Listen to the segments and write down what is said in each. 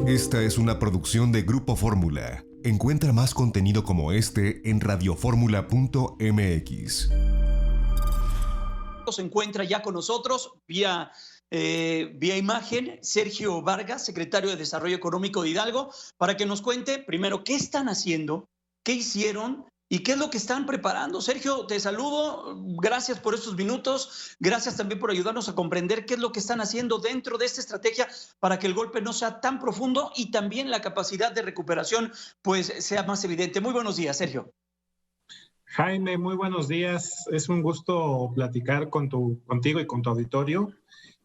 Esta es una producción de Grupo Fórmula. Encuentra más contenido como este en radioformula.mx. Se encuentra ya con nosotros vía imagen Sergio Vargas, secretario de Desarrollo Económico de Hidalgo, para que nos cuente primero qué están haciendo, qué hicieron y qué es lo que están preparando. Sergio, te saludo, gracias por estos minutos, gracias también por ayudarnos a comprender qué es lo que están haciendo dentro de esta estrategia para que el golpe no sea tan profundo y también la capacidad de recuperación pues sea más evidente. Muy buenos días, Sergio. Jaime, muy buenos días. Es un gusto platicar contigo y con tu auditorio.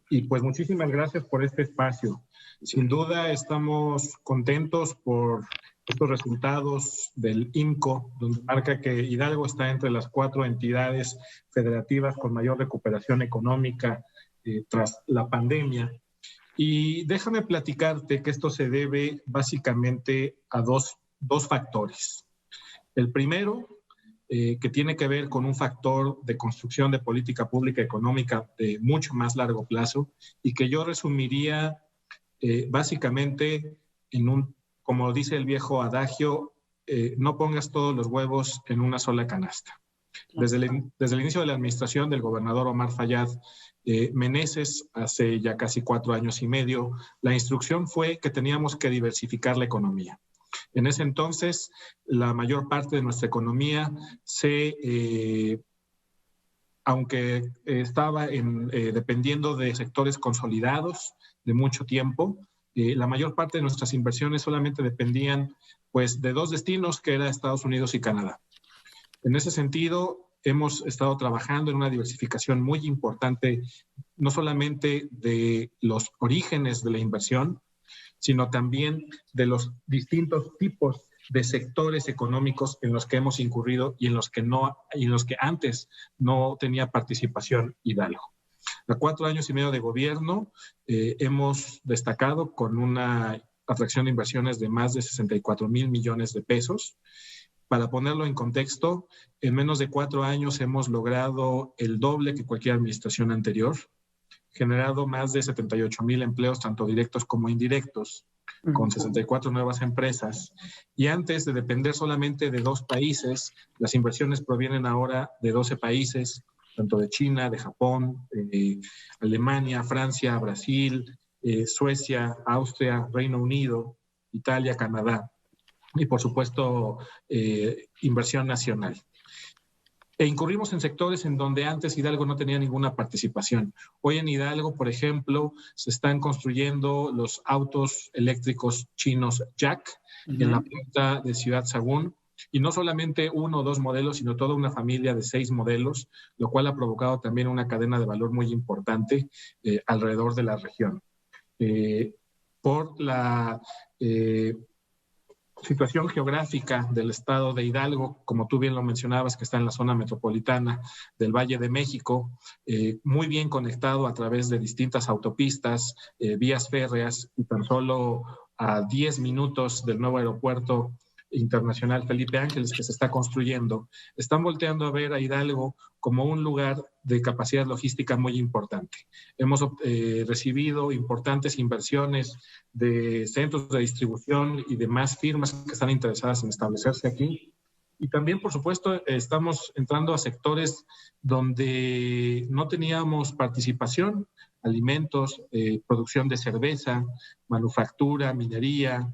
Y pues muchísimas gracias por este espacio. Sin duda estamos contentos por estos resultados del IMCO, donde marca que Hidalgo está entre las 4 entidades federativas con mayor recuperación económica tras la pandemia. Y déjame platicarte que esto se debe básicamente a dos factores. El primero, que tiene que ver con un factor de construcción de política pública económica de mucho más largo plazo y que yo resumiría básicamente en como dice el viejo adagio, no pongas todos los huevos en una sola canasta. Desde el inicio de la administración del gobernador Omar Fayad Meneses, hace ya casi 4 años y medio, la instrucción fue que teníamos que diversificar la economía. En ese entonces, la mayor parte de nuestra economía aunque estaba dependiendo de sectores consolidados de mucho tiempo, la mayor parte de nuestras inversiones solamente dependían pues, de 2 destinos, que eran Estados Unidos y Canadá. En ese sentido, hemos estado trabajando en una diversificación muy importante, no solamente de los orígenes de la inversión, sino también de los distintos tipos de sectores económicos en los que hemos incurrido y en los que antes no tenía participación Hidalgo. A 4 años y medio de gobierno hemos destacado con una atracción de inversiones de más de 64,000 millones de pesos. Para ponerlo en contexto, en menos de 4 años hemos logrado el doble que cualquier administración anterior, generado más de 78,000 empleos, tanto directos como indirectos, con 64 nuevas empresas. Y antes de depender solamente de 2 países, las inversiones provienen ahora de 12 países, tanto de China, de Japón, Alemania, Francia, Brasil, Suecia, Austria, Reino Unido, Italia, Canadá. Y por supuesto, inversión nacional. E incurrimos en sectores en donde antes Hidalgo no tenía ninguna participación. Hoy en Hidalgo, por ejemplo, se están construyendo los autos eléctricos chinos Jack en la planta de Ciudad Sagún. Y no solamente 1 o 2 modelos, sino toda una familia de 6 modelos, lo cual ha provocado también una cadena de valor muy importante alrededor de la región. Por la situación geográfica del estado de Hidalgo, como tú bien lo mencionabas, que está en la zona metropolitana del Valle de México, muy bien conectado a través de distintas autopistas, vías férreas, y tan solo a 10 minutos del nuevo aeropuerto internacional Felipe Ángeles que se está construyendo, están volteando a ver a Hidalgo como un lugar de capacidad logística muy importante. Hemos recibido importantes inversiones de centros de distribución y demás firmas que están interesadas en establecerse aquí. Y también, por supuesto, estamos entrando a sectores donde no teníamos participación, alimentos, producción de cerveza, manufactura, minería,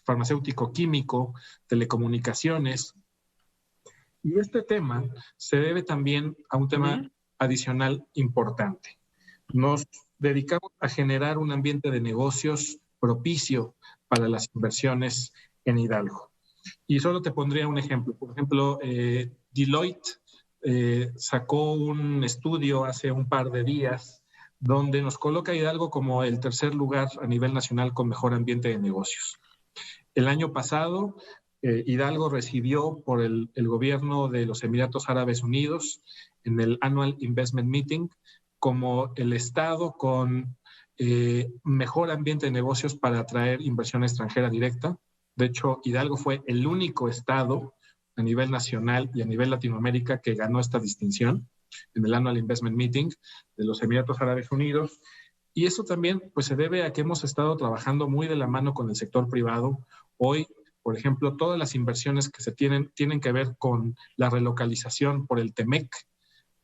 farmacéutico químico, telecomunicaciones. Y este tema se debe también a un tema adicional importante. Nos dedicamos a generar un ambiente de negocios propicio para las inversiones en Hidalgo. Y solo te pondría un ejemplo. Por ejemplo, Deloitte sacó un estudio hace un par de días donde nos coloca a Hidalgo como el 3er lugar a nivel nacional con mejor ambiente de negocios. El año pasado, Hidalgo recibió por el gobierno de los Emiratos Árabes Unidos en el Annual Investment Meeting como el estado con mejor ambiente de negocios para atraer inversión extranjera directa. De hecho, Hidalgo fue el único estado a nivel nacional y a nivel Latinoamérica que ganó esta distinción en el Annual Investment Meeting de los Emiratos Árabes Unidos. Y eso también pues, se debe a que hemos estado trabajando muy de la mano con el sector privado. Hoy, por ejemplo, todas las inversiones que se tienen que ver con la relocalización por el TEMEC.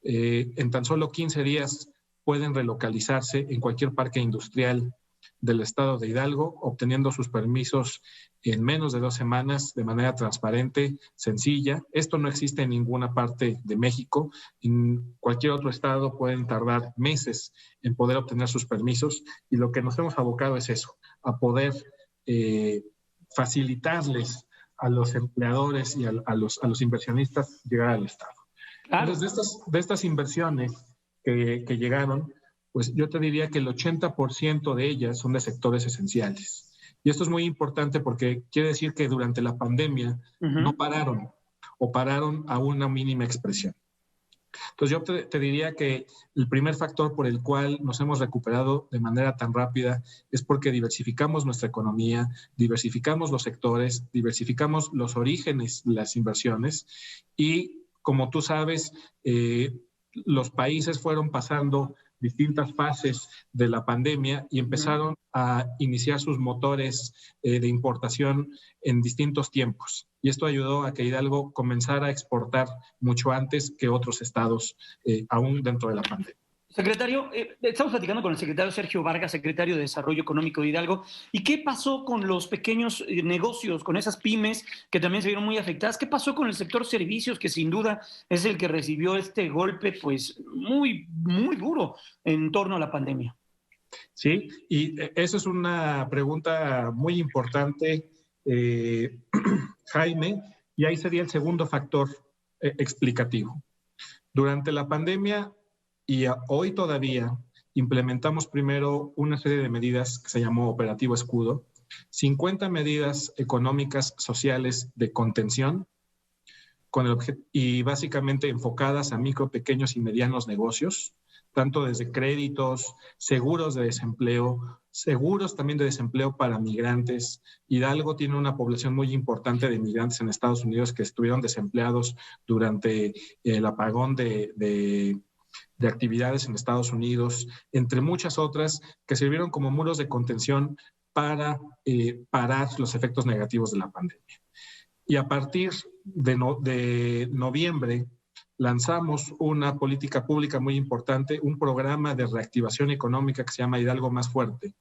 En tan solo 15 días pueden relocalizarse en cualquier parque industrial del estado de Hidalgo, obteniendo sus permisos en menos de 2 semanas de manera transparente, sencilla. Esto no existe en ninguna parte de México. En cualquier otro estado pueden tardar meses en poder obtener sus permisos, y lo que nos hemos abocado es eso, a poder facilitarles a los empleadores y a los inversionistas llegar al estado. Claro. Entonces, de estas inversiones que llegaron, pues yo te diría que el 80% de ellas son de sectores esenciales. Y esto es muy importante porque quiere decir que durante la pandemia no pararon, o pararon a una mínima expresión. Entonces yo te diría que el primer factor por el cual nos hemos recuperado de manera tan rápida es porque diversificamos nuestra economía, diversificamos los sectores, diversificamos los orígenes de las inversiones, y como tú sabes, los países fueron pasando distintas fases de la pandemia y empezaron a iniciar sus motores de importación en distintos tiempos. Y esto ayudó a que Hidalgo comenzara a exportar mucho antes que otros estados, aún dentro de la pandemia. Secretario, estamos platicando con el secretario Sergio Vargas, secretario de Desarrollo Económico de Hidalgo. ¿Y qué pasó con los pequeños negocios, con esas pymes que también se vieron muy afectadas? ¿Qué pasó con el sector servicios, que sin duda es el que recibió este golpe pues muy, muy duro en torno a la pandemia? Sí, y eso es una pregunta muy importante, Jaime, y ahí sería el segundo factor explicativo. Durante la pandemia y hoy todavía implementamos primero una serie de medidas que se llamó Operativo Escudo, 50 medidas económicas, sociales de contención, y básicamente enfocadas a micro, pequeños y medianos negocios, tanto desde créditos, seguros de desempleo, seguros también de desempleo para migrantes. Hidalgo tiene una población muy importante de migrantes en Estados Unidos que estuvieron desempleados durante el apagón de actividades en Estados Unidos, entre muchas otras que sirvieron como muros de contención para parar los efectos negativos de la pandemia. Y a partir de noviembre lanzamos una política pública muy importante, un programa de reactivación económica que se llama Hidalgo Más Fuerte,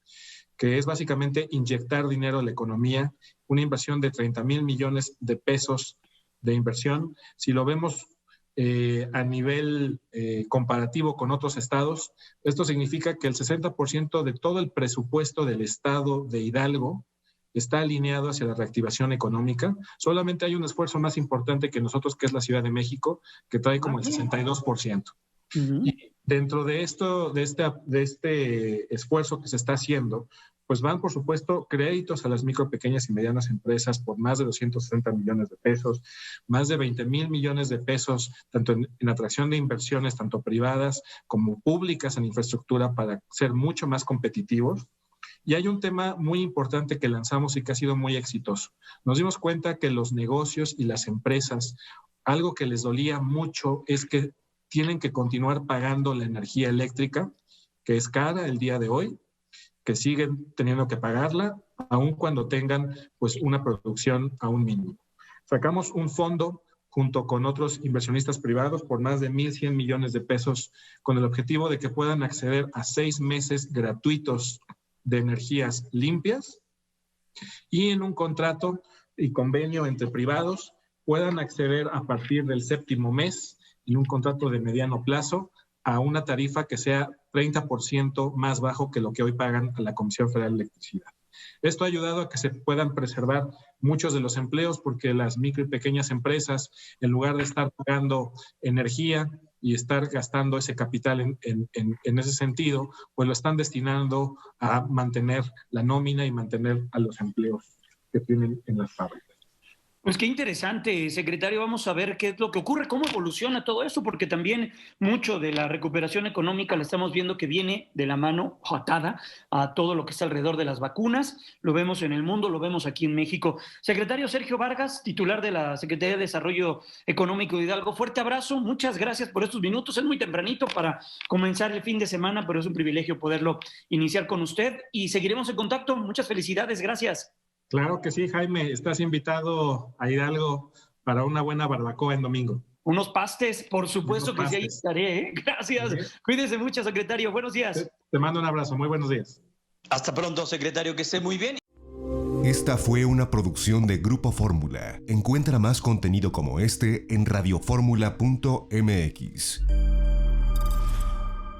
que es básicamente inyectar dinero a la economía, una inversión de 30,000 millones de pesos de inversión. Si lo vemos a nivel comparativo con otros estados, esto significa que el 60% de todo el presupuesto del estado de Hidalgo está alineado hacia la reactivación económica. Solamente hay un esfuerzo más importante que nosotros, que es la Ciudad de México, que trae como el 62%. Y dentro de este esfuerzo que se está haciendo, pues van, por supuesto, créditos a las micro, pequeñas y medianas empresas por más de 260 millones de pesos, más de 20,000 millones de pesos, tanto en atracción de inversiones, tanto privadas como públicas en infraestructura, para ser mucho más competitivos. Y hay un tema muy importante que lanzamos y que ha sido muy exitoso. Nos dimos cuenta que los negocios y las empresas, algo que les dolía mucho es que tienen que continuar pagando la energía eléctrica, que es cara el día de hoy, que siguen teniendo que pagarla, aun cuando tengan pues una producción a un mínimo. Sacamos un fondo junto con otros inversionistas privados por más de 1,100 millones de pesos, con el objetivo de que puedan acceder a 6 meses gratuitos de energías limpias, y en un contrato y convenio entre privados puedan acceder a partir del 7º mes, en un contrato de mediano plazo, a una tarifa que sea 30% más bajo que lo que hoy pagan a la Comisión Federal de Electricidad. Esto ha ayudado a que se puedan preservar muchos de los empleos, porque las micro y pequeñas empresas, en lugar de estar pagando energía y estar gastando ese capital en ese sentido, pues lo están destinando a mantener la nómina y mantener a los empleos que tienen en las fábricas. Pues qué interesante, secretario. Vamos a ver qué es lo que ocurre, cómo evoluciona todo esto, porque también mucho de la recuperación económica la estamos viendo que viene de la mano o atada a todo lo que está alrededor de las vacunas. Lo vemos en el mundo, lo vemos aquí en México. Secretario Sergio Vargas, titular de la Secretaría de Desarrollo Económico de Hidalgo, fuerte abrazo. Muchas gracias por estos minutos. Es muy tempranito para comenzar el fin de semana, pero es un privilegio poderlo iniciar con usted y seguiremos en contacto. Muchas felicidades. Gracias. Claro que sí, Jaime, estás invitado a Hidalgo para una buena barbacoa en domingo. Unos pastes, por supuesto Unos que sí, ahí pastes. estaré. ¿Eh? Gracias. ¿Sí? Cuídese mucho, secretario. Buenos días. Te mando un abrazo, muy buenos días. Hasta pronto, secretario, que esté muy bien. Esta fue una producción de Grupo Fórmula. Encuentra más contenido como este en radioformula.mx.